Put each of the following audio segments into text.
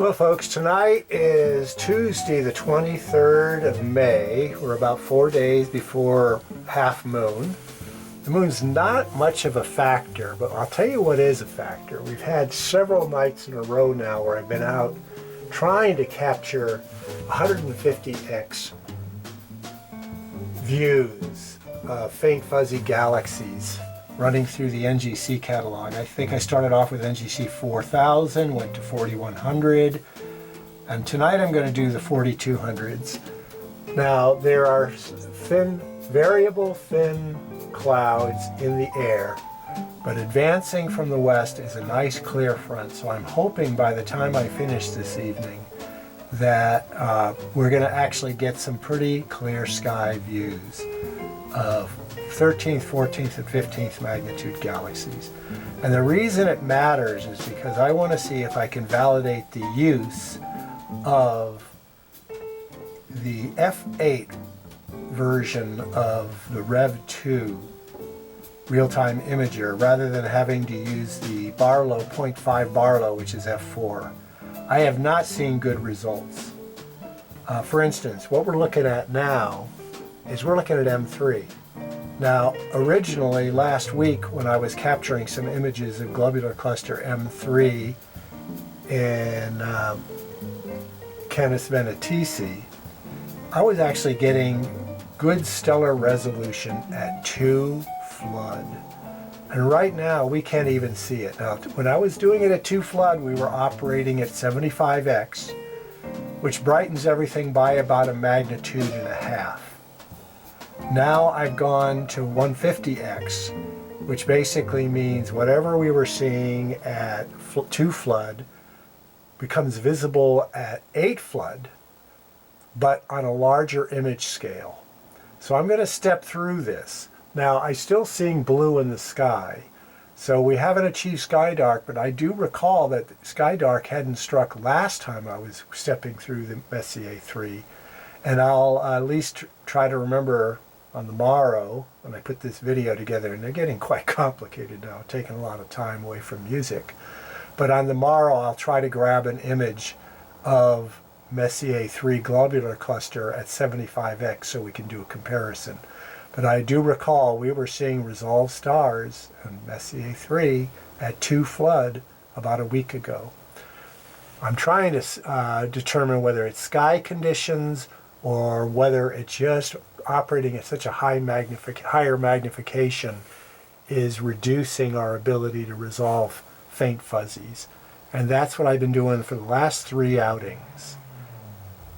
Well, folks, tonight is Tuesday, the 23rd of May. We're about 4 days before half moon. The moon's not much of a factor, but I'll tell you what is a factor. We've had several nights in a row now where I've been out trying to capture 150x views of faint fuzzy galaxies running through the NGC catalog. I think I started off with NGC 4000, went to 4100, and tonight I'm going to do the 4200s. Now, there are variable thin clouds in the air, but advancing from the west is a nice clear front, so I'm hoping by the time I finish this evening that we're going to actually get some pretty clear sky views of 13th, 14th, and 15th magnitude galaxies. And the reason it matters is because I want to see if I can validate the use of the F8 version of the Rev 2 real-time imager rather than having to use the Barlow 0.5 Barlow, which is F4. I have not seen good results. For instance, what we're looking at now is we're looking at M3. Now, originally last week when I was capturing some images of globular cluster M3 in Canis Venatici, I was actually getting good stellar resolution at 2 flood. And right now we can't even see it. Now, when I was doing it at 2 flood, we were operating at 75x, which brightens everything by about a magnitude and a half. Now I've gone to 150x, which basically means whatever we were seeing at 2 flood becomes visible at 8 flood, but on a larger image scale. So I'm going to step through this. Now, I'm still seeing blue in the sky, so we haven't achieved sky dark, but I do recall that sky dark hadn't struck last time I was stepping through the Messier 3, and I'll at least try to remember on the morrow when I put this video together, and they're getting quite complicated now, taking a lot of time away from music, but on the morrow I'll try to grab an image of Messier 3 globular cluster at 75x so we can do a comparison. But I do recall we were seeing resolved stars in Messier 3 at 2 flood about a week ago. I'm trying to determine whether it's sky conditions or whether it's just operating at such a higher magnification is reducing our ability to resolve faint fuzzies. And that's what I've been doing for the last 3 outings.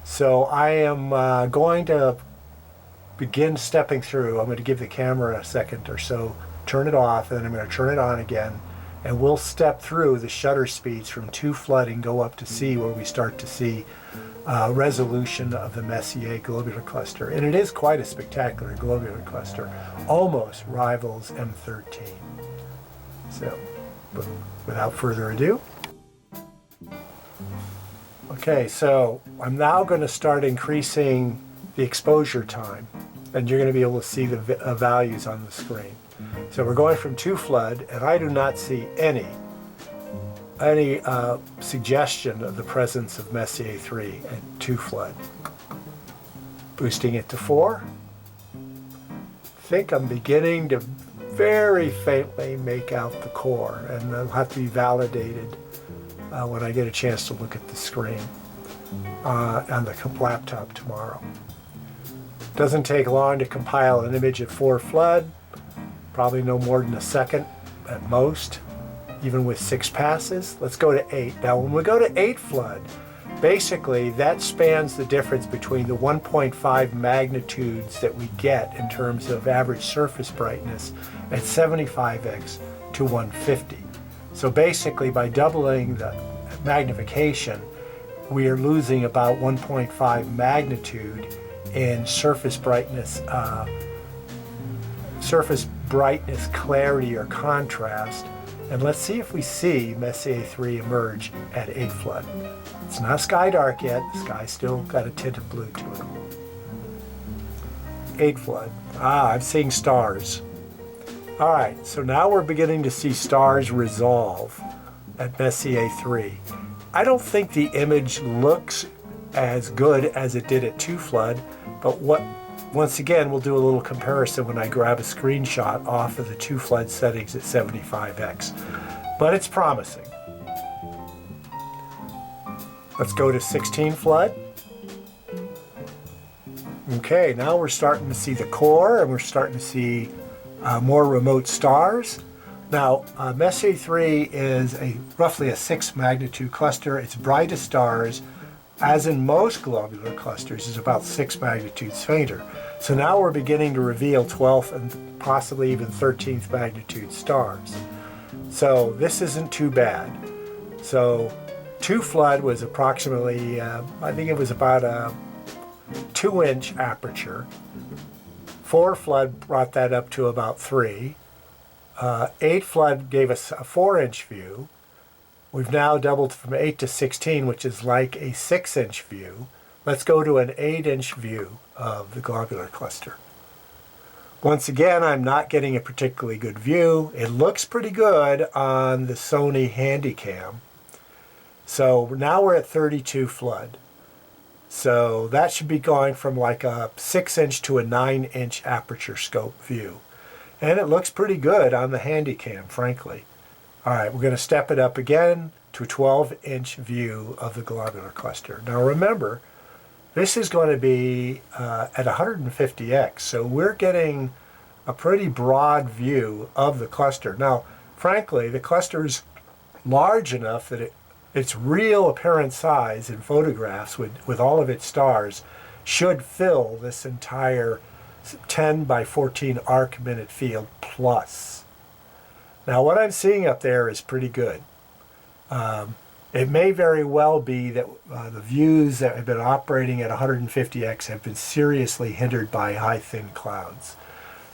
So I am going to begin stepping through. I'm going to give the camera a second or so, turn it off, and then I'm going to turn it on again, and we'll step through the shutter speeds from 2 flood and go up to C, where we start to see resolution of the Messier globular cluster. And it is quite a spectacular globular cluster, almost rivals M13. So, without further ado, okay, so I'm now going to start increasing the exposure time, and you're going to be able to see the values on the screen. So we're going from 2 flood, and I do not see any suggestion of the presence of Messier 3 at 2 flood. Boosting it to 4. I think I'm beginning to very faintly make out the core, and they'll have to be validated when I get a chance to look at the screen on the laptop tomorrow. Doesn't take long to compile an image at 4 flood, probably no more than a second at most, even with 6 passes. Let's go to 8. Now when we go to 8 flood, basically that spans the difference between the 1.5 magnitudes that we get in terms of average surface brightness at 75x to 150. So basically by doubling the magnification, we are losing about 1.5 magnitude in surface brightness clarity or contrast. And let's see if we see Messier 3 emerge at 8 flood. It's not sky dark yet. The sky's still got a tint of blue to it. 8 flood. I'm seeing stars. All right, so now we're beginning to see stars resolve at Messier 3. I don't think the image looks as good as it did at 2 flood, but once again, we'll do a little comparison when I grab a screenshot off of the 2 flood settings at 75x. But it's promising. Let's go to 16 flood. Okay, now we're starting to see the core, and we're starting to see more remote stars. Now, Messier 3 is roughly a 6 magnitude cluster. Its brightest stars, as in most globular clusters, is about 6 magnitudes fainter. So now we're beginning to reveal 12th and possibly even 13th magnitude stars. So this isn't too bad. So 2 flood was approximately, I think it was about a 2-inch aperture. 4 flood brought that up to about 3. 8 flood gave us a 4-inch view. We've now doubled from 8 to 16, which is like a 6-inch view. Let's go to an 8-inch view of the globular cluster. Once again, I'm not getting a particularly good view. It looks pretty good on the Sony Handycam. So now we're at 32 flood. So that should be going from like a 6-inch to a 9-inch aperture scope view. And it looks pretty good on the Handycam, frankly. All right, we're going to step it up again to a 12-inch view of the globular cluster. Now remember, this is going to be at 150x, so we're getting a pretty broad view of the cluster. Now, frankly, the cluster's large enough that its real apparent size in photographs with all of its stars should fill this entire 10 by 14 arc minute field plus. Now what I'm seeing up there is pretty good. It may very well be that the views that have been operating at 150x have been seriously hindered by high thin clouds.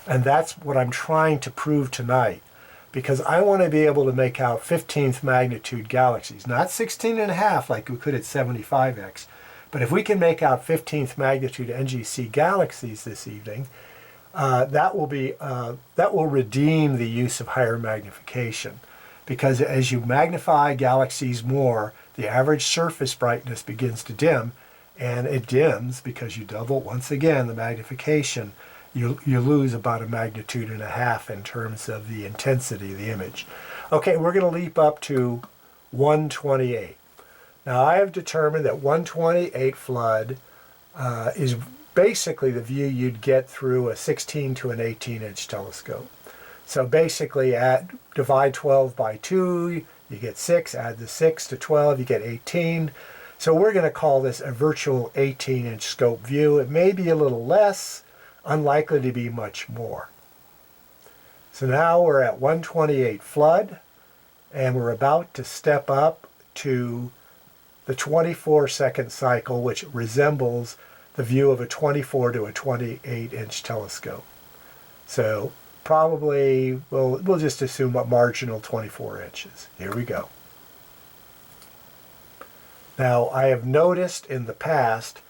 And that's what I'm trying to prove tonight, because I want to be able to make out 15th magnitude galaxies, not 16.5 like we could at 75x. But if we can make out 15th magnitude NGC galaxies this evening, that will redeem the use of higher magnification. Because as you magnify galaxies more, the average surface brightness begins to dim, and it dims because you double, once again, the magnification. You lose about 1.5 magnitudes in terms of the intensity of the image. Okay, we're going to leap up to 128. Now I have determined that 128 flood is basically the view you'd get through a 16 to an 18-inch telescope. So basically divide 12 by 2, you get 6, add the 6 to 12, you get 18. So we're going to call this a virtual 18-inch scope view. It may be a little less, unlikely to be much more. So now we're at 128 flood, and we're about to step up to the 24-second cycle, which resembles the view of a 24 to a 28-inch telescope. So probably, we'll just assume a marginal 24 inches. Here we go. Now, I have noticed in the past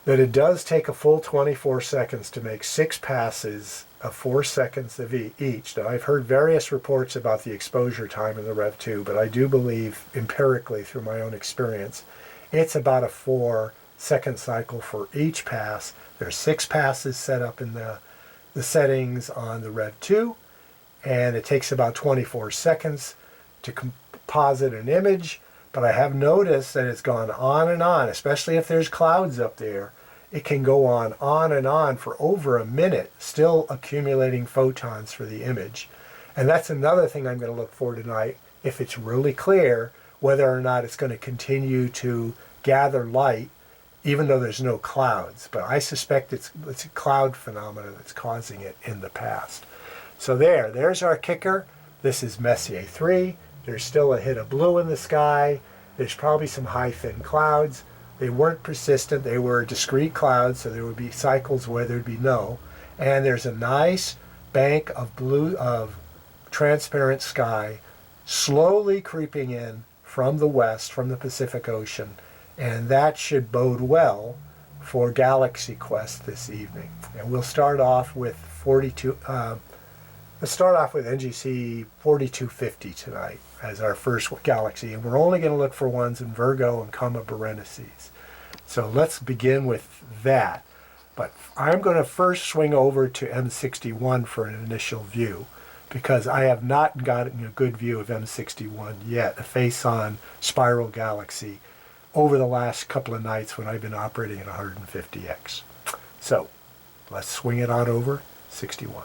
that it does take a full 24 seconds to make 6 passes of 4 seconds of each. Now, I've heard various reports about the exposure time in the Rev 2, but I do believe empirically through my own experience, it's about a 4-second cycle for each pass. There's 6 passes set up in the settings on the Rev 2, and it takes about 24 seconds to composite an image. But I have noticed that it's gone on and on, especially if there's clouds up there. It can go on and on for over a minute, still accumulating photons for the image. And that's another thing I'm going to look for tonight, if it's really clear, whether or not it's going to continue to gather light, even though there's no clouds. But I suspect it's a cloud phenomenon that's causing it in the past. So there's our kicker. This is Messier 3. There's still a hit of blue in the sky. There's probably some high thin clouds. They weren't persistent. They were discrete clouds, so there would be cycles where there'd be no. And there's a nice bank of blue, of transparent sky slowly creeping in from the west, from the Pacific Ocean. And that should bode well for Galaxy Quest this evening. And we'll start off with NGC 4250 tonight. as our first galaxy, and we're only going to look for ones in Virgo and Coma Berenices. So let's begin with that. But I'm going to first swing over to M61 for an initial view, because I have not gotten a good view of M61 yet, a face-on spiral galaxy, over the last couple of nights when I've been operating at 150x. So let's swing it on over 61.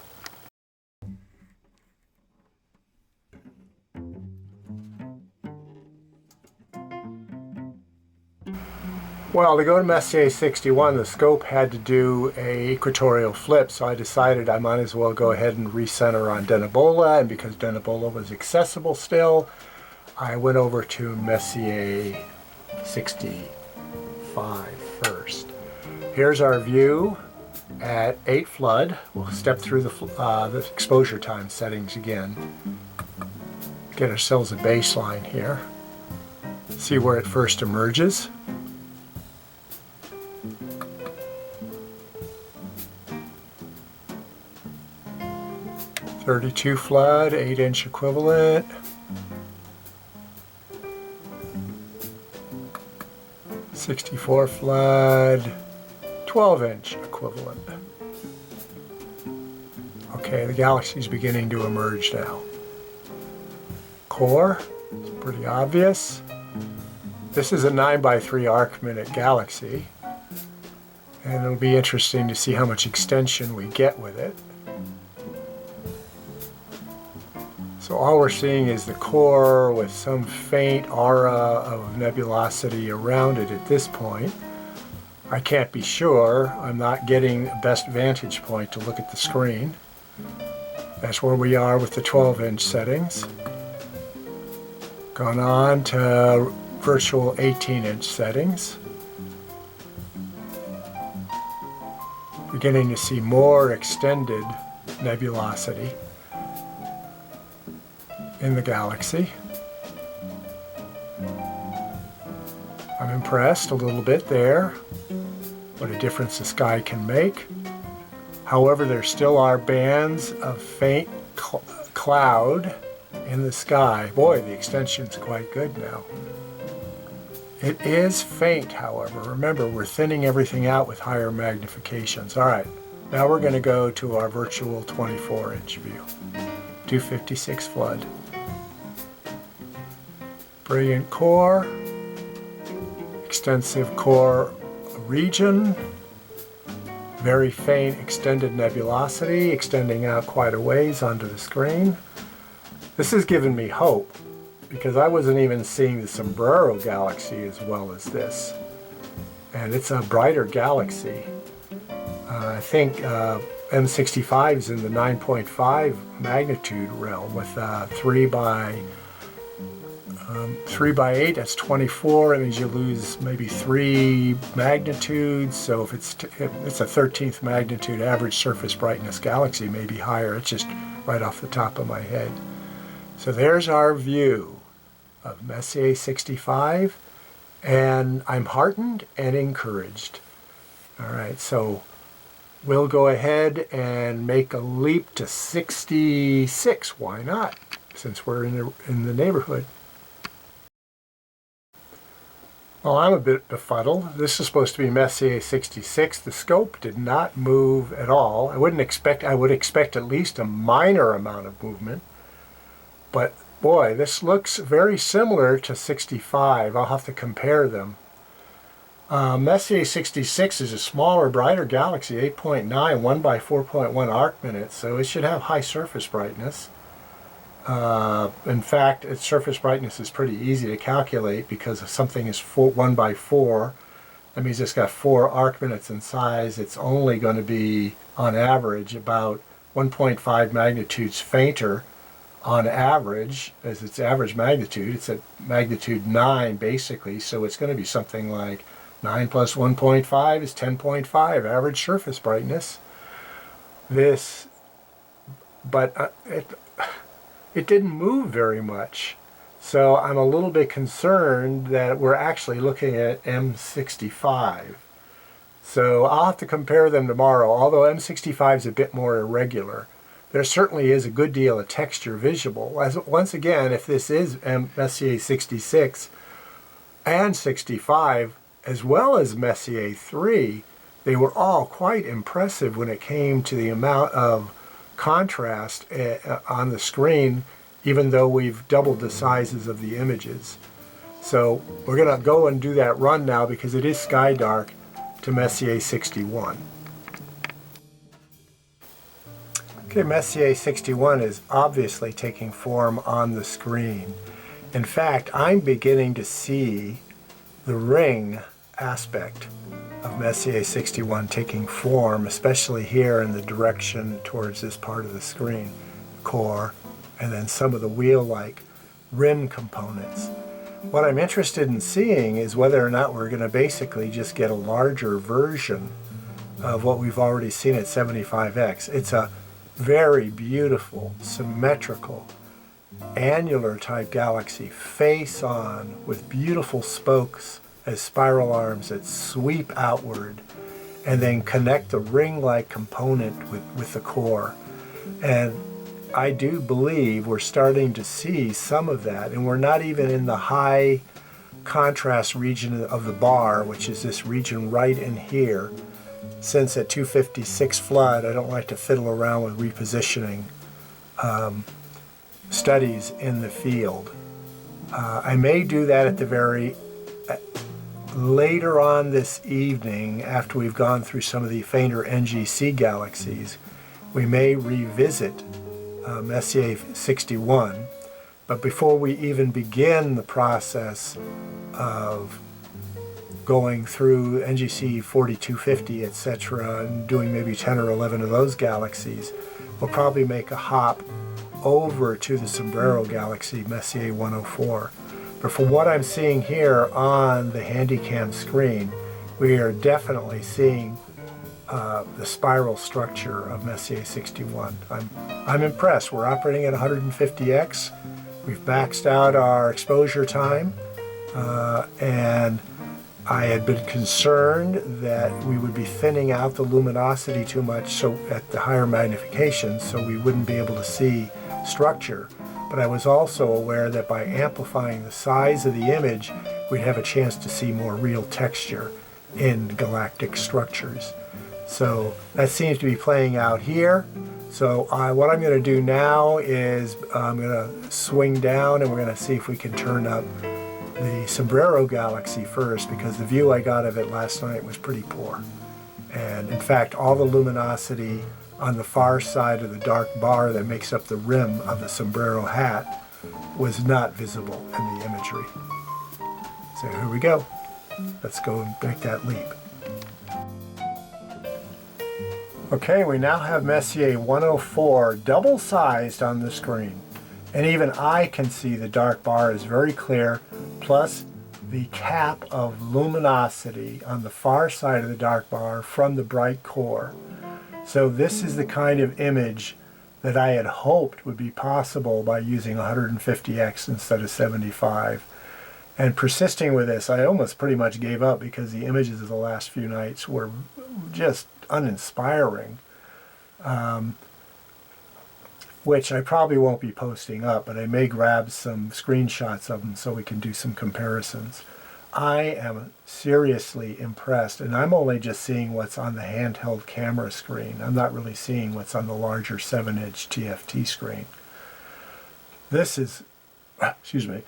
Well, to go to Messier 61, the scope had to do a equatorial flip, so I decided I might as well go ahead and recenter on Denebola, and because Denebola was accessible still, I went over to Messier 65 first. Here's our view at 8 flood. We'll step through the exposure time settings again. Get ourselves a baseline here. See where it first emerges. .32 flood, 8-inch equivalent. .64 flood, 12-inch equivalent. Okay, the galaxy's beginning to emerge now. Core, it's pretty obvious. This is a 9x3 arc-minute galaxy, and it'll be interesting to see how much extension we get with it. So all we're seeing is the core with some faint aura of nebulosity around it at this point. I can't be sure. I'm not getting the best vantage point to look at the screen. That's where we are with the 12-inch settings. Gone on to virtual 18-inch settings. Beginning to see more extended nebulosity in the galaxy. I'm impressed a little bit there. What a difference the sky can make. However, there still are bands of faint cloud in the sky. Boy, the extension's quite good now. It is faint, however. Remember, we're thinning everything out with higher magnifications. All right, now we're going to go to our virtual 24-inch view. 256 flood. Brilliant core, extensive core region, very faint extended nebulosity extending out quite a ways onto the screen. This has given me hope, because I wasn't even seeing the Sombrero galaxy as well as this. And it's a brighter galaxy. I think M65 is in the 9.5 magnitude realm with 3 by 8, that's 24. That means you lose maybe 3 magnitudes. So if it's a 13th magnitude average surface brightness galaxy, maybe higher. It's just right off the top of my head. So there's our view of Messier 65, and I'm heartened and encouraged. All right, so we'll go ahead and make a leap to 66. Why not? Since we're in the neighborhood. Well, I'm a bit befuddled. This is supposed to be Messier 66. The scope did not move at all. I would expect at least a minor amount of movement. But boy, this looks very similar to 65. I'll have to compare them. Messier 66 is a smaller, brighter galaxy, 8.9, 1 by 4.1 arc minutes, so it should have high surface brightness. In fact, its surface brightness is pretty easy to calculate, because if something is 1 by 4, that means it's got 4 arc minutes in size. It's only going to be, on average, about 1.5 magnitudes fainter on average as its average magnitude. It's at magnitude 9, basically, so it's going to be something like 9 plus 1.5 is 10.5 average surface brightness. It didn't move very much. So I'm a little bit concerned that we're actually looking at M65. So I'll have to compare them tomorrow, although M65 is a bit more irregular. there certainly is a good deal of texture visible. Once again, if this is Messier 66 and 65, as well as Messier 3, they were all quite impressive when it came to the amount of contrast on the screen, even though we've doubled the sizes of the images. So we're going to go and do that run now because it is sky dark to Messier 61. Okay, Messier 61 is obviously taking form on the screen. In fact, I'm beginning to see the ring aspect of Messier 61 taking form, especially here in the direction towards this part of the screen, core, and then some of the wheel-like rim components. What I'm interested in seeing is whether or not we're going to basically just get a larger version of what we've already seen at 75x. It's a very beautiful, symmetrical, annular type galaxy, face on, with beautiful spokes as spiral arms that sweep outward and then connect the ring-like component with the core. And I do believe we're starting to see some of that, and we're not even in the high contrast region of the bar, which is this region right in here. Since at 256 flood, I don't like to fiddle around with repositioning studies in the field. I may do that at the very later on this evening, after we've gone through some of the fainter NGC galaxies. We may revisit Messier 61, but before we even begin the process of going through NGC 4250, etc., and doing maybe 10 or 11 of those galaxies, we'll probably make a hop over to the Sombrero galaxy, Messier 104. But from what I'm seeing here on the Handycam screen, we are definitely seeing the spiral structure of Messier 61. I'm impressed. We're operating at 150x. We've maxed out our exposure time, and I had been concerned that we would be thinning out the luminosity too much so at the higher magnification, so we wouldn't be able to see structure. But I was also aware that by amplifying the size of the image, we'd have a chance to see more real texture in galactic structures. So that seems to be playing out here. So what I'm going to do now is I'm going to swing down and we're going to see if we can turn up the Sombrero galaxy first, because the view I got of it last night was pretty poor. And in fact, all the luminosity on the far side of the dark bar that makes up the rim of the Sombrero hat was not visible in the imagery. So here we go. Let's go and make that leap. Okay, we now have Messier 104 double-sized on the screen. And even I can see the dark bar is very clear, plus the cap of luminosity on the far side of the dark bar from the bright core. So this is the kind of image that I had hoped would be possible by using 150x instead of 75. And persisting with this, I almost pretty much gave up because the images of the last few nights were just uninspiring, which I probably won't be posting up, but I may grab some screenshots of them so we can do some comparisons. I am seriously impressed, and I'm only just seeing what's on the handheld camera screen. I'm not really seeing what's on the larger 7-inch TFT screen. This is, excuse me,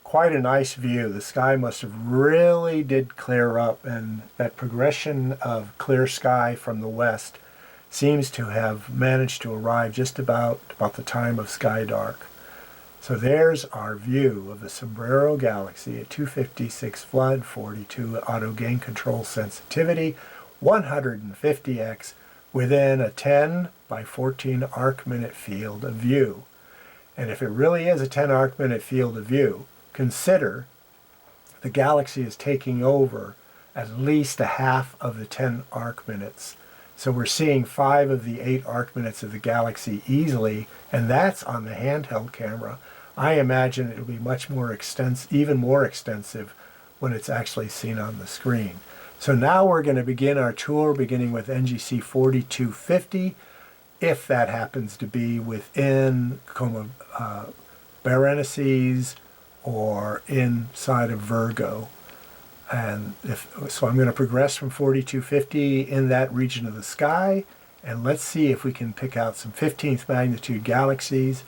quite a nice view. The sky must have really did clear up, and that progression of clear sky from the west seems to have managed to arrive just about the time of sky dark. So there's our view of the Sombrero galaxy at 256 flood, 42 auto gain control sensitivity, 150x within a 10 by 14 arc minute field of view. And if it really is a 10 arc minute field of view, consider the galaxy is taking over at least a half of the 10 arc minutes. So we're seeing 5 of the 8 arc minutes of the galaxy easily, and that's on the handheld camera. I imagine it'll be much more even more extensive when it's actually seen on the screen. So now we're going to begin our tour beginning with NGC 4250, if that happens to be within Coma Berenices or inside of Virgo. And so I'm going to progress from 4250 in that region of the sky, and let's see if we can pick out some 15th magnitude galaxies.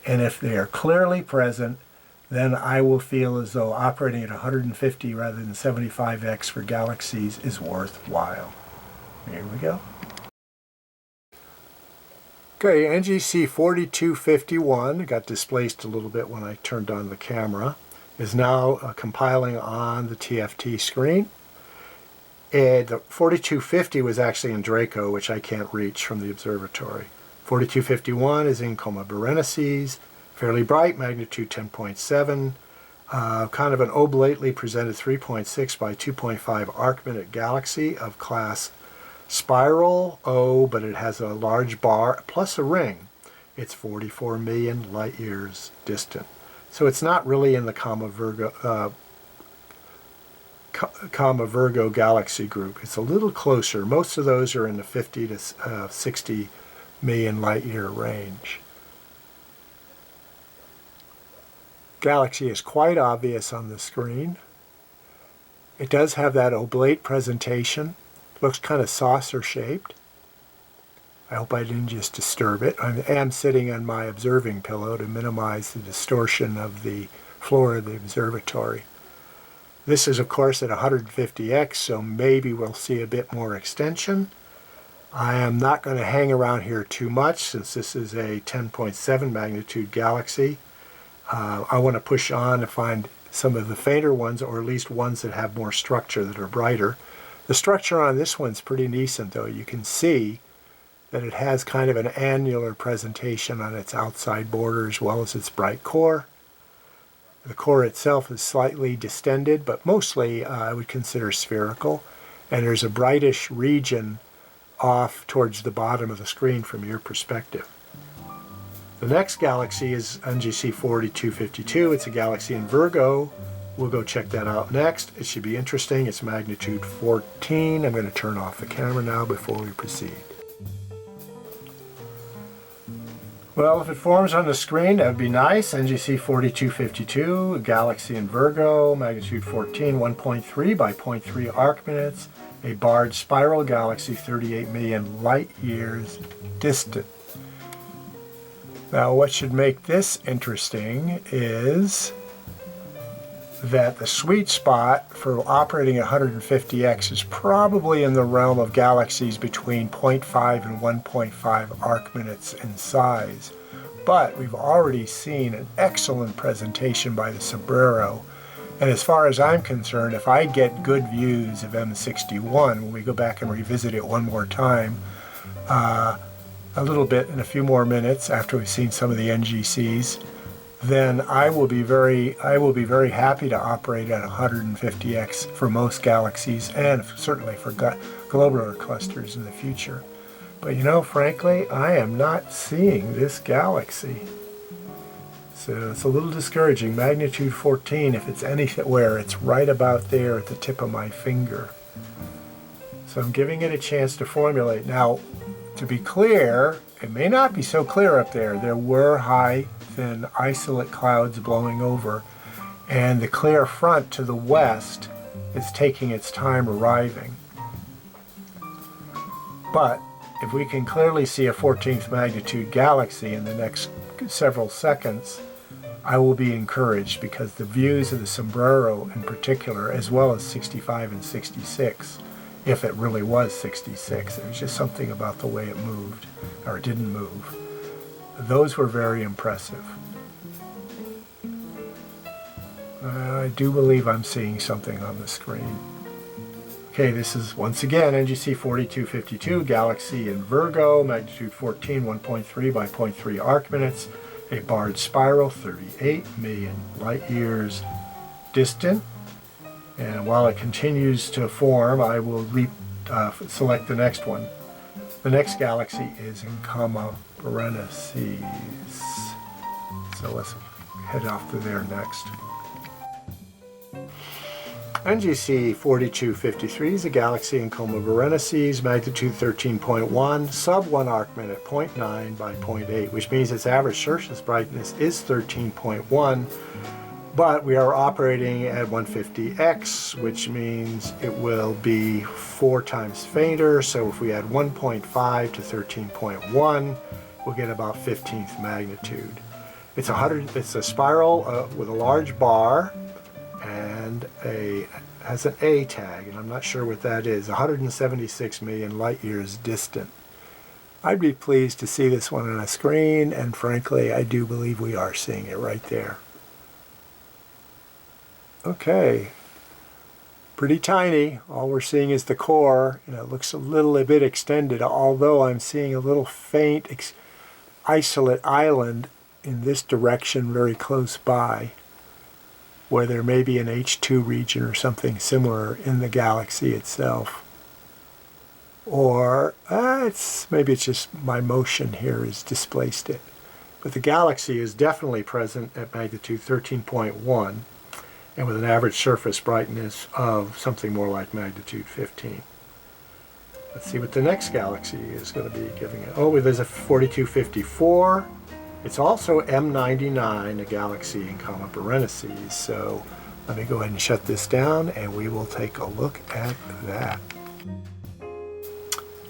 And if they are clearly present, then I will feel as though operating at 150 rather than 75x for galaxies is worthwhile. Here we go. Okay, NGC 4251 got displaced a little bit when I turned on the camera, is now compiling on the TFT screen. The 4250 was actually in Draco, which I can't reach from the observatory. 4251 is in Coma Berenices, fairly bright, magnitude 10.7, kind of an oblately presented 3.6 by 2.5 arc-minute galaxy of class spiral O, but it has a large bar plus a ring. It's 44 million light years distant. So it's not really in the Coma Virgo galaxy group. It's a little closer. Most of those are in the 50 to 60 million light year range. Galaxy is quite obvious on the screen. It does have that oblate presentation. Looks kind of saucer shaped. I hope I didn't just disturb it. I am sitting on my observing pillow to minimize the distortion of the floor of the observatory. This is, of course, at 150x, so maybe we'll see a bit more extension. I am not going to hang around here too much since this is a 10.7 magnitude galaxy. I want to push on to find some of the fainter ones, or at least ones that have more structure, that are brighter. The structure on this one's pretty decent, though. You can see that it has kind of an annular presentation on its outside border as well as its bright core. The core itself is slightly distended, but mostly I would consider spherical. And there's a brightish region off towards the bottom of the screen from your perspective. The next galaxy is NGC 4252. It's a galaxy in Virgo. We'll go check that out next. It should be interesting. It's magnitude 14. I'm going to turn off the camera now before we proceed. Well, if it forms on the screen, that would be nice. NGC 4252, a galaxy in Virgo, magnitude 14, 1.3 by 0.3 arc minutes, a barred spiral galaxy 38 million light years distant. Now, what should make this interesting is that the sweet spot for operating at 150x is probably in the realm of galaxies between 0.5 and 1.5 arc minutes in size. But we've already seen an excellent presentation by the Sombrero. And as far as I'm concerned, if I get good views of M61 when we go back and revisit it one more time, a little bit in a few more minutes after we've seen some of the NGCs, then I will be very happy to operate at 150x for most galaxies, and certainly for globular clusters in the future. But you know, frankly, I am not seeing this galaxy. So it's a little discouraging. Magnitude 14, if it's anywhere, it's right about there at the tip of my finger. So I'm giving it a chance to formulate. Now, to be clear, it may not be so clear up there. There were high, thin, isolate clouds blowing over, and the clear front to the west is taking its time arriving. But if we can clearly see a 14th magnitude galaxy in the next several seconds, I will be encouraged, because the views of the Sombrero in particular, as well as 65 and 66, if it really was 66, there was just something about the way it moved, or it didn't move. Those were very impressive. I do believe I'm seeing something on the screen. Okay, this is once again NGC 4252, galaxy in Virgo, magnitude 14, 1.3 by 0.3 arc minutes, a barred spiral, 38 million light years distant. And while it continues to form, I will select the next one. The next galaxy is in Coma Berenices. So let's head off to there next. NGC 4253 is a galaxy in Coma Berenices, magnitude 13.1, sub 1 arc minute, 0.9 by 0.8, which means its average surface brightness is 13.1, but we are operating at 150x, which means it will be 4 times fainter. So if we add 1.5 to 13.1, we'll get about 15th magnitude. It's a spiral with a large bar, and has an A tag, and I'm not sure what that is. 176 million light years distant. I'd be pleased to see this one on a screen, and frankly, I do believe we are seeing it right there. Okay, pretty tiny. All we're seeing is the core, and it looks a bit extended, although I'm seeing a little faint isolate island in this direction very close by, where there may be an H2 region or something similar in the galaxy itself. Or maybe it's just my motion here has displaced it. But the galaxy is definitely present at magnitude 13.1 and with an average surface brightness of something more like magnitude 15. Let's see what the next galaxy is going to be giving it. Oh, there's a 4254. It's also M99, a galaxy in Coma Berenices. So let me go ahead and shut this down, and we will take a look at that.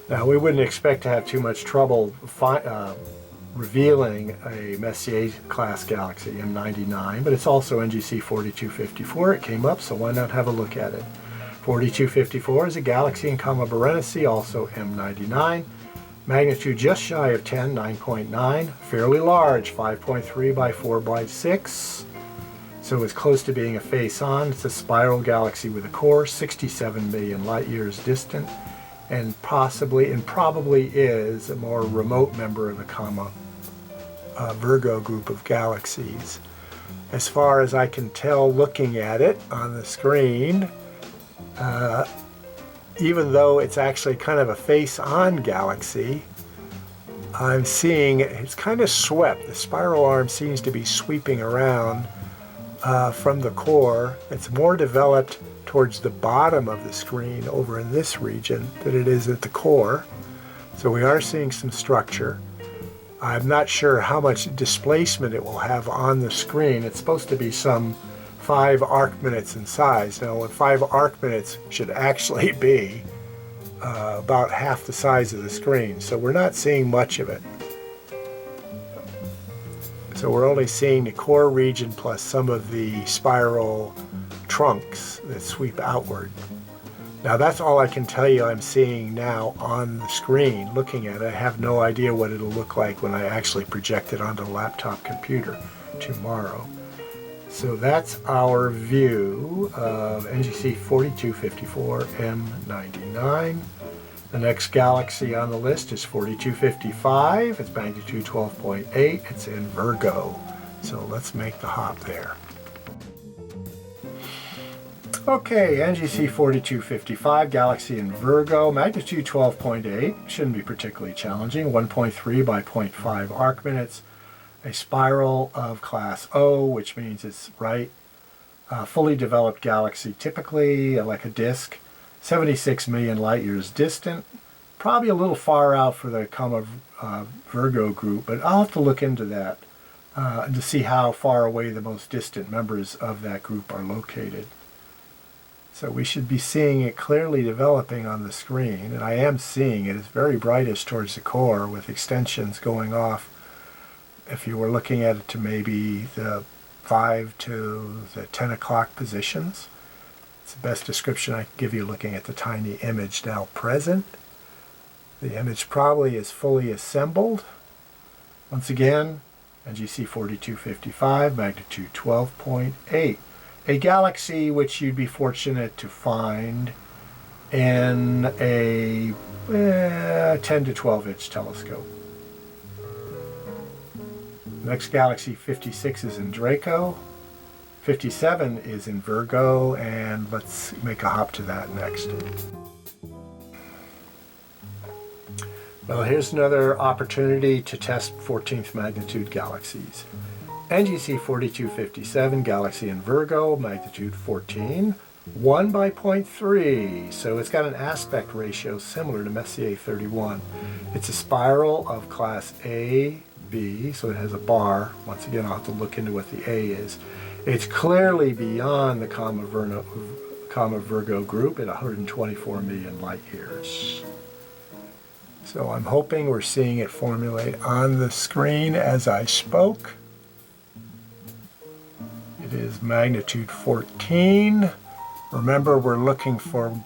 Now, we wouldn't expect to have too much trouble revealing a Messier-class galaxy, M99, but it's also NGC 4254. It came up, so why not have a look at it? 4254 is a galaxy in Coma Berenices, also M99. Magnitude just shy of 10, 9.9, fairly large, 5.3 by 4 by 6. So it's close to being a face-on. It's a spiral galaxy with a core, 67 million light years distant, and probably is a more remote member of the Coma Virgo group of galaxies. As far as I can tell looking at it on the screen, even though it's actually kind of a face-on galaxy, I'm seeing it's kind of swept. The spiral arm seems to be sweeping around from the core. It's more developed towards the bottom of the screen over in this region than it is at the core. So we are seeing some structure. I'm not sure how much displacement it will have on the screen. It's supposed to be some 5 arc minutes in size. Now, 5 arc minutes should actually be about half the size of the screen, so we're not seeing much of it. So we're only seeing the core region plus some of the spiral trunks that sweep outward. Now, that's all I can tell you I'm seeing now on the screen looking at it. I have no idea what it'll look like when I actually project it onto the laptop computer tomorrow. So that's our view of NGC 4254 M99. The next galaxy on the list is 4255. It's magnitude 12.8. It's in Virgo. So let's make the hop there. Okay, NGC 4255, galaxy in Virgo, magnitude 12.8. Shouldn't be particularly challenging. 1.3 by 0.5 arc minutes. A spiral of class O, which means it's right. Fully developed galaxy, typically like a disk, 76 million light years distant. Probably a little far out for the Coma Virgo group, but I'll have to look into that to see how far away the most distant members of that group are located. So we should be seeing it clearly developing on the screen, and I am seeing it. It's very brightish towards the core with extensions going off. If you were looking at it to maybe the 5 to the 10 o'clock positions, it's the best description I can give you looking at the tiny image now present. The image probably is fully assembled. Once again, NGC 4255, magnitude 12.8. A galaxy which you'd be fortunate to find in a 10 to 12 inch telescope. Next galaxy, 56, is in Draco. 57 is in Virgo, and let's make a hop to that next. Well, here's another opportunity to test 14th magnitude galaxies. NGC 4257, galaxy in Virgo, magnitude 14. 1 by 0.3, so it's got an aspect ratio similar to Messier 31. It's a spiral of class A, B, so it has a bar. Once again, I'll have to look into what the A is. It's clearly beyond the Comma Virgo group at 124 million light years. So I'm hoping we're seeing it formulate on the screen as I spoke. It is magnitude 14. Remember, we're looking for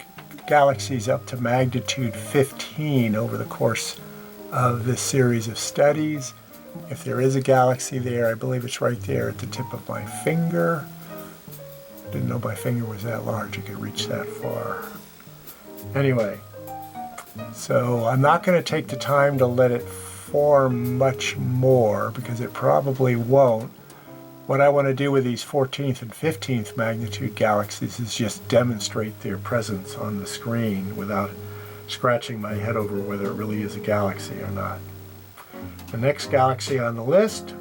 galaxies up to magnitude 15 over the course of this series of studies. If there is a galaxy there, I believe it's right there at the tip of my finger. Didn't know my finger was that large, it could reach that far. Anyway, so I'm not going to take the time to let it form much more because it probably won't. What I want to do with these 14th and 15th magnitude galaxies is just demonstrate their presence on the screen without scratching my head over whether it really is a galaxy or not. The next galaxy on the list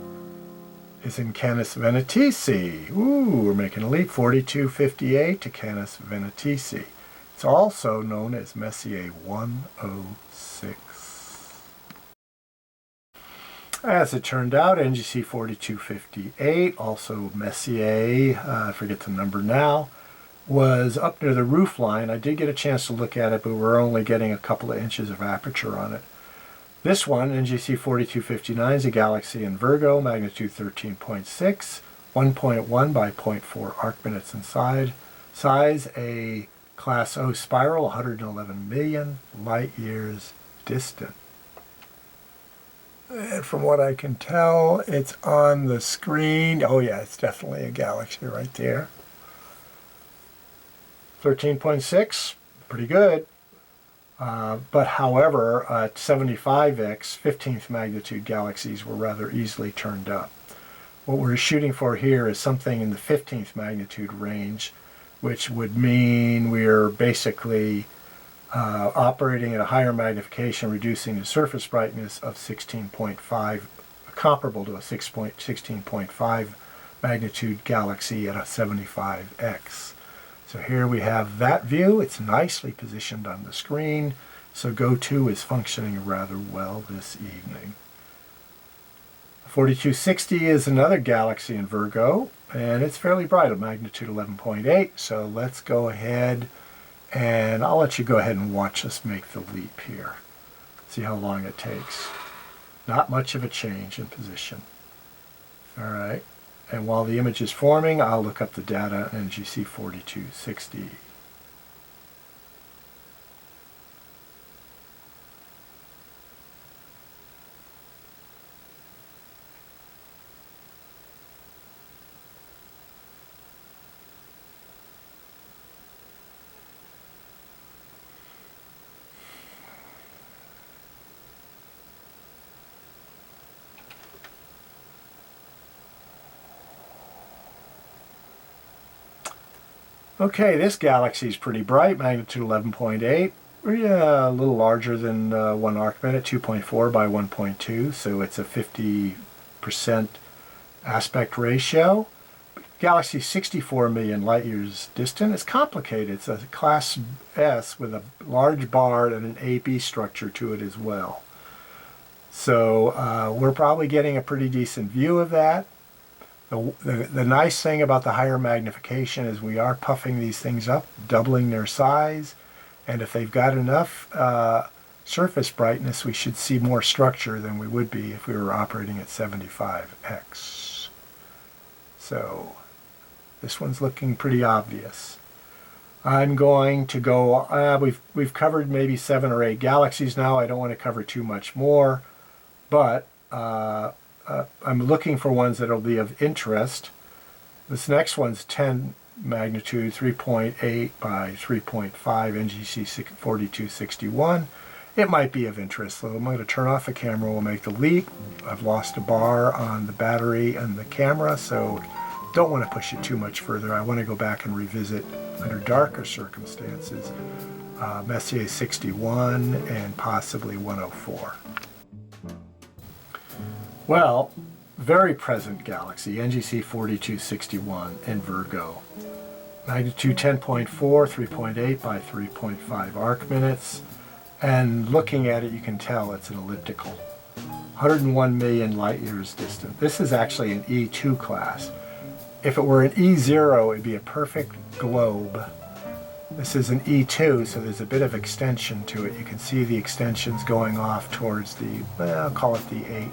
is in Canis Venatici. Ooh, we're making a leap, 4258 to Canis Venatici. It's also known as Messier 106. As it turned out, NGC 4258, also Messier, I forget the number now, was up near the roof line. I did get a chance to look at it, but we're only getting a couple of inches of aperture on it. This one, NGC 4259, is a galaxy in Virgo, magnitude 13.6, 1.1 by 0.4 arc minutes in size, a class O spiral, 111 million light years distant. And from what I can tell, it's on the screen. Oh yeah, it's definitely a galaxy right there. 13.6, pretty good. But however, at 75x, 15th magnitude galaxies were rather easily turned up. What we're shooting for here is something in the 15th magnitude range, which would mean we're basically operating at a higher magnification, reducing the surface brightness of 16.5, comparable to a 16.5 magnitude galaxy at a 75x. So here we have that view. It's nicely positioned on the screen, so GO2 is functioning rather well this evening. 4260 is another galaxy in Virgo, and it's fairly bright, a magnitude 11.8, so let's go ahead and I'll let you go ahead and watch us make the leap here. See how long it takes. Not much of a change in position. All right. And while the image is forming, I'll look up the data in NGC 4260. Okay, this galaxy is pretty bright, magnitude 11.8. Yeah, a little larger than 1 arc minute, 2.4 by 1.2, so it's a 50% aspect ratio. Galaxy 64 million light years distant. It's complicated. It's a class S with a large bar and an AB structure to it as well. So we're probably getting a pretty decent view of that. The nice thing about the higher magnification is we are puffing these things up, doubling their size, and if they've got enough surface brightness, we should see more structure than we would be if we were operating at 75x. So this one's looking pretty obvious. I'm going to go, we've covered maybe 7 or 8 galaxies now. I don't want to cover too much more, but I'm looking for ones that will be of interest. This next one's 10 magnitude, 3.8 by 3.5 NGC 4261. It might be of interest, so I'm going to turn off the camera, we'll make the leap. I've lost a bar on the battery and the camera, so don't want to push it too much further. I want to go back and revisit, under darker circumstances, Messier 61 and possibly 104. Well, very present galaxy, NGC 4261 in Virgo. Magnitude 10.4, 3.8 by 3.5 arc minutes. And looking at it, you can tell it's an elliptical. 101 million light years distant. This is actually an E2 class. If it were an E0, it'd be a perfect globe. This is an E2, so there's a bit of extension to it. You can see the extensions going off towards the, well, I'll call it the 8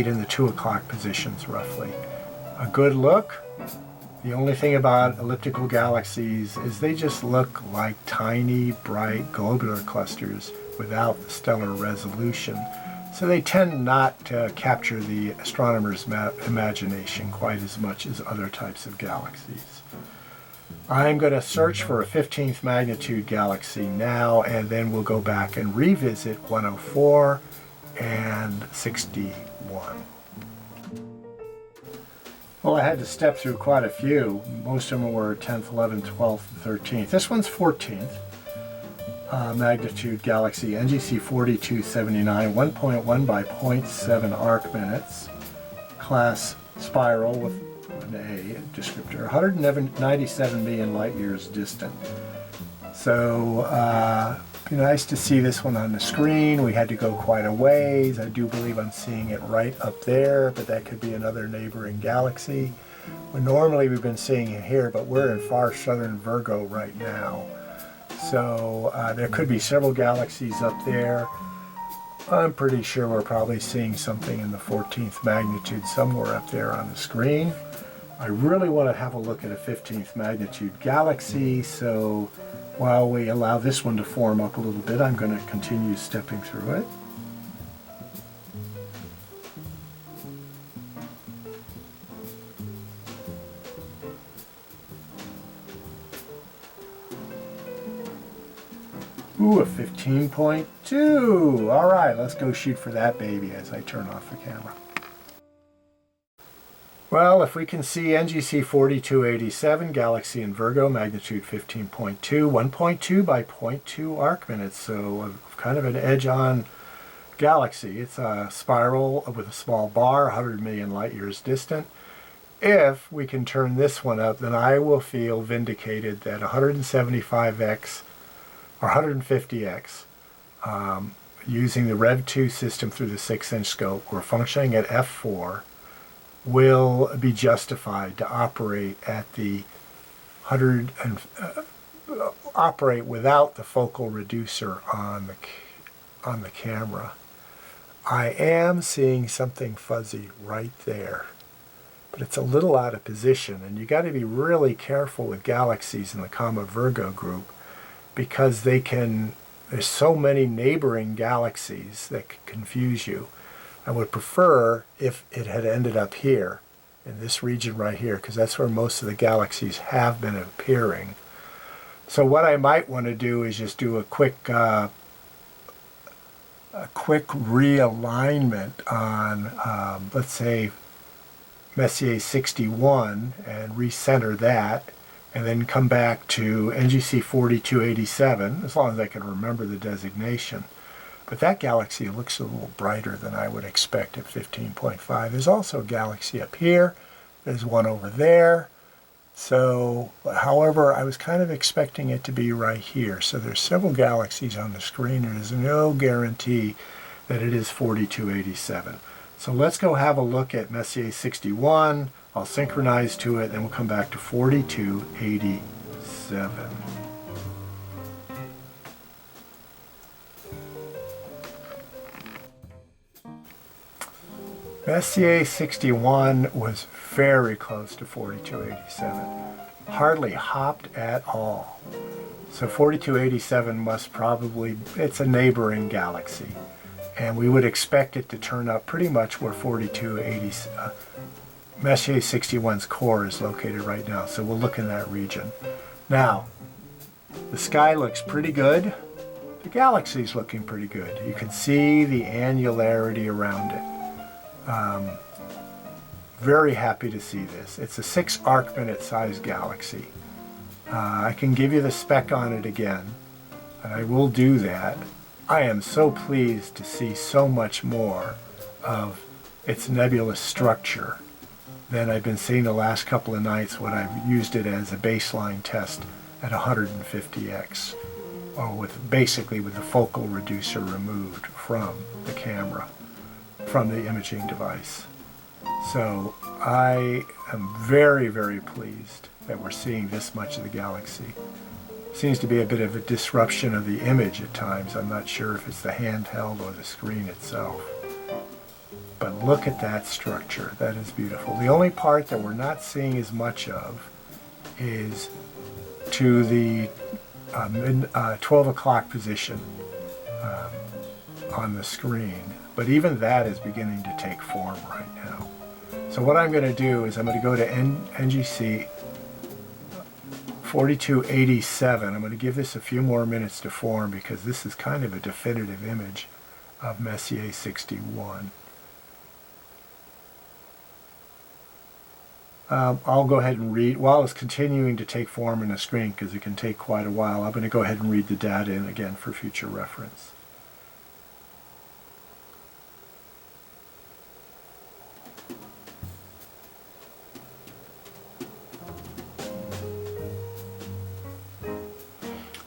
and the 2 o'clock positions roughly. A good look. The only thing about elliptical galaxies is they just look like tiny, bright globular clusters without the stellar resolution. So they tend not to capture the astronomer's imagination quite as much as other types of galaxies. I'm going to search for a 15th magnitude galaxy now, and then we'll go back and revisit 104 and 61. Well, I had to step through quite a few. Most of them were 10th, 11th, 12th, and 13th. This one's 14th magnitude galaxy, NGC 4279, 1.1 by 0.7 arc minutes, class spiral with an A descriptor, 197 million light years distant. So, be nice to see this one on the screen. We had to go quite a ways. I do believe I'm seeing it right up there, but that could be another neighboring galaxy. Well, normally we've been seeing it here, but we're in far southern Virgo right now. So there could be several galaxies up there. I'm pretty sure we're probably seeing something in the 14th magnitude somewhere up there on the screen. I really want to have a look at a 15th magnitude galaxy, so while we allow this one to form up a little bit, I'm going to continue stepping through it. Ooh, a 15.2. All right, let's go shoot for that baby as I turn off the camera. Well, if we can see NGC 4287, galaxy in Virgo, magnitude 15.2, 1.2 by 0.2 arc minutes, so kind of an edge-on galaxy. It's a spiral with a small bar, 100 million light years distant. If we can turn this one up, then I will feel vindicated that 175x or 150x, using the Rev 2 system through the 6-inch scope, we're functioning at f4, will be justified to operate at the operate without the focal reducer on the camera. I am seeing something fuzzy right there, but it's a little out of position, and you got to be really careful with galaxies in the Comma Virgo group, because there's so many neighboring galaxies that could confuse you. I would prefer if it had ended up here, in this region right here, because that's where most of the galaxies have been appearing. So what I might want to do is just do a quick realignment on, let's say, Messier 61, and recenter that, and then come back to NGC 4287, as long as I can remember the designation. But that galaxy looks a little brighter than I would expect at 15.5. There's also a galaxy up here. There's one over there. So, however, I was kind of expecting it to be right here. So there's several galaxies on the screen, and there's no guarantee that it is 4287. So let's go have a look at Messier 61. I'll synchronize to it, then we'll come back to 4287. Messier 61 was very close to 4287. Hardly hopped at all. So 4287 must probably, it's a neighboring galaxy. And we would expect it to turn up pretty much where Messier 61's core is located right now, so we'll look in that region. Now, the sky looks pretty good. The galaxy's looking pretty good. You can see the annularity around it. Very happy to see this. It's a 6 arc minute size galaxy. I can give you the spec on it again, and I will do that. I am so pleased to see so much more of its nebulous structure Then I've been seeing the last couple of nights when I've used it as a baseline test at 150x, or basically with the focal reducer removed from the camera, from the imaging device. So I am very, very pleased that we're seeing this much of the galaxy. Seems to be a bit of a disruption of the image at times. I'm not sure if it's the handheld or the screen itself. But look at that structure. That is beautiful. The only part that we're not seeing as much of is to the 12 o'clock position on the screen. But even that is beginning to take form right now. So what I'm going to do is I'm going to go to NGC 4287. I'm going to give this a few more minutes to form because this is kind of a definitive image of Messier 61. I'll go ahead and read, while it's continuing to take form in the screen, because it can take quite a while, I'm going to go ahead and read the data in again for future reference.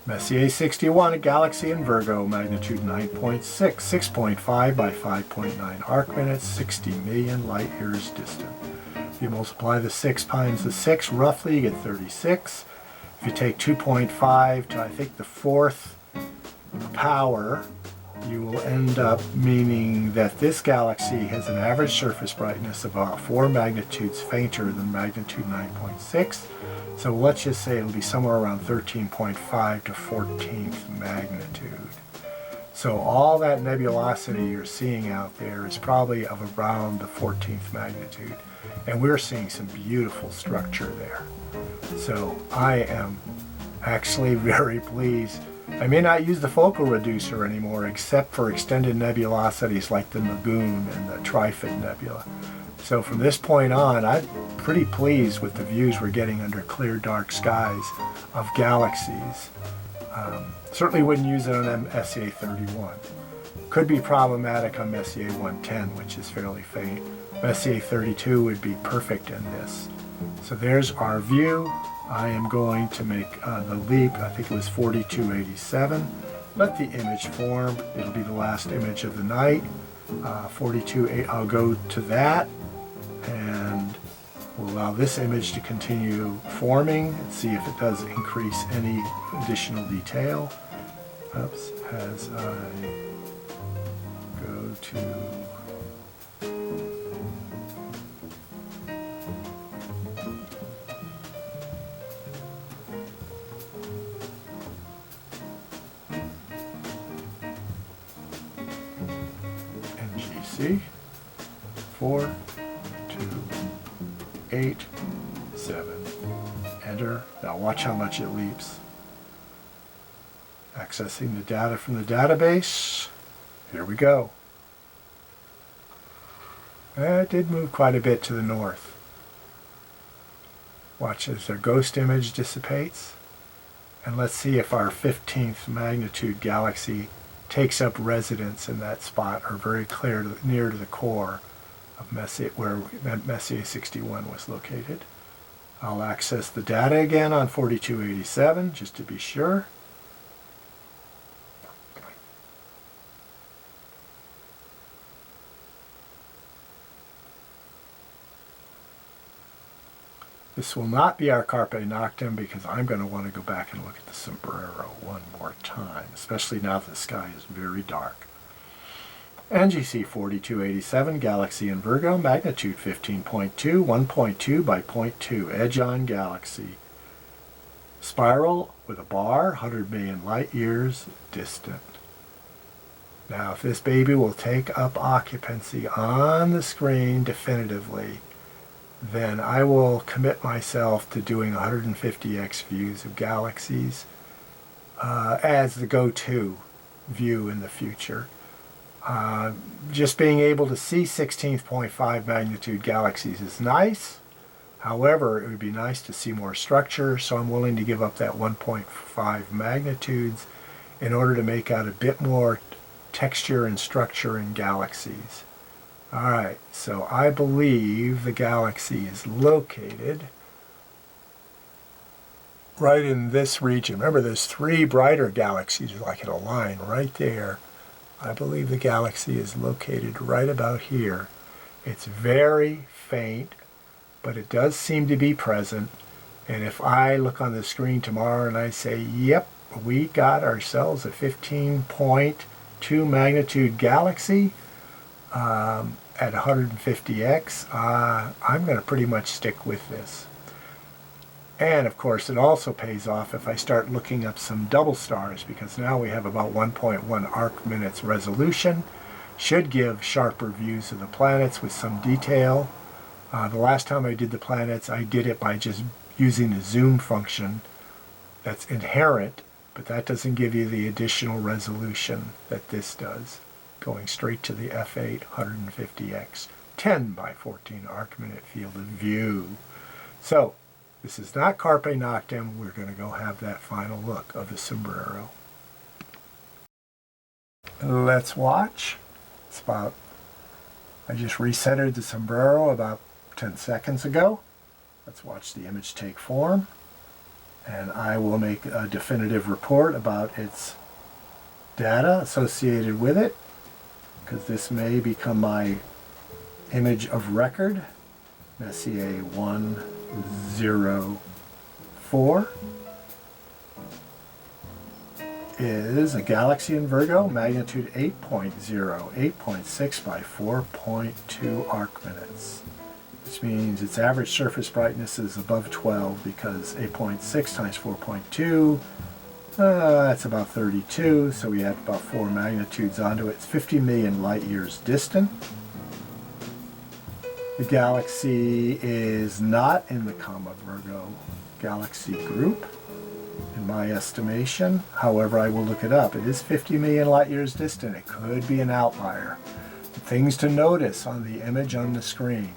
Messier 61, a galaxy in Virgo, magnitude 9.6, 6.5 by 5.9 arc minutes, 60 million light years distant. If you multiply the 6 times the 6, roughly, you get 36. If you take 2.5 to, I think, the 4th power, you will end up meaning that this galaxy has an average surface brightness about 4 magnitudes fainter than magnitude 9.6. So let's just say it'll be somewhere around 13.5 to 14th magnitude. So all that nebulosity you're seeing out there is probably of around the 14th magnitude. And we're seeing some beautiful structure there. So I am actually very pleased. I may not use the focal reducer anymore except for extended nebulosities like the Magoon and the Trifid Nebula. So from this point on, I'm pretty pleased with the views we're getting under clear, dark skies of galaxies. Certainly wouldn't use it on Messier 31. Could be problematic on Messier 110, which is fairly faint. Messier 32 would be perfect in this. So there's our view. I am going to make the leap. I think it was 4287. Let the image form. It'll be the last image of the night. 42. I'll go to that, and we'll allow this image to continue forming and see if it does increase any additional detail. Oops, as I go to NGC 4, 2, 8, 7. Enter. Now watch how much it leaps. Accessing the data from the database. Here we go. It did move quite a bit to the north. Watch as their ghost image dissipates. And let's see if our 15th magnitude galaxy takes up residence in that spot, or very clear near to the core of Messier, where Messier 61 was located. I'll access the data again on 4287 just to be sure. This will not be our Carpe Noctem because I'm going to want to go back and look at the Sombrero one more time, especially now that the sky is very dark. NGC 4287, Galaxy in Virgo, magnitude 15.2, 1.2 by 0.2, edge-on galaxy. Spiral with a bar, 100 million light years distant. Now, if this baby will take up occupancy on the screen definitively, then I will commit myself to doing 150x views of galaxies as the go-to view in the future. Just being able to see 16.5 magnitude galaxies is nice. However, it would be nice to see more structure, so I'm willing to give up that 1.5 magnitudes in order to make out a bit more texture and structure in galaxies. All right, so I believe the galaxy is located right in this region. Remember, there's three brighter galaxies like in a line right there. I believe the galaxy is located right about here. It's very faint, but it does seem to be present. And if I look on the screen tomorrow and I say, yep, we got ourselves a 15.2 magnitude galaxy at 150x, I'm going to pretty much stick with this. And of course, it also pays off if I start looking up some double stars, because now we have about 1.1 arc minutes resolution. Should give sharper views of the planets with some detail. The last time I did the planets, I did it by just using the zoom function that's inherent, but that doesn't give you the additional resolution that this does, going straight to the f8 150x 10 by 14 arc minute field of view. So this is not Carpe Noctem. We're going to go have that final look of the Sombrero. Let's watch. It's about, I just recentered the Sombrero about 10 seconds ago. Let's watch the image take form, and I will make a definitive report about its data associated with it, because this may become my image of record. Messier 104 is a galaxy in Virgo, magnitude 8.0, 8.6 by 4.2 arc minutes, which means its average surface brightness is above 12, because 8.6 times 4.2, that's about 32, so we add about 4 magnitudes onto it. It's 50 million light years distant. The galaxy is not in the Comma Virgo galaxy group, in my estimation. However, I will look it up. It is 50 million light years distant. It could be an outlier. Things to notice on the image on the screen: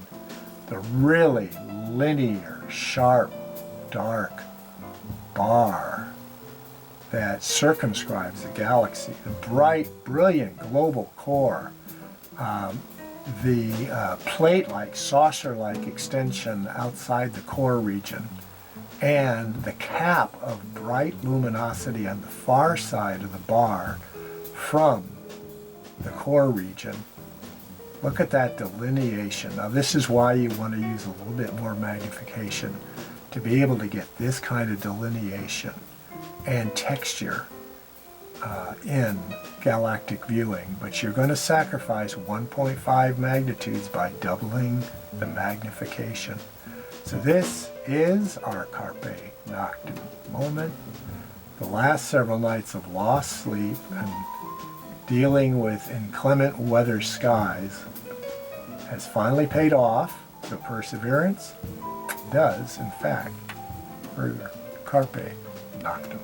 the really linear, sharp, dark bar that circumscribes the galaxy, the bright, brilliant global core, the plate-like, saucer-like extension outside the core region, and the cap of bright luminosity on the far side of the bar from the core region. Look at that delineation. Now this is why you want to use a little bit more magnification to be able to get this kind of delineation and texture in galactic viewing. But you're going to sacrifice 1.5 magnitudes by doubling the magnification. So this is our Carpe Noctem moment. The last several nights of lost sleep and dealing with inclement weather skies has finally paid off. So perseverance does, in fact, further Carpe Noctem.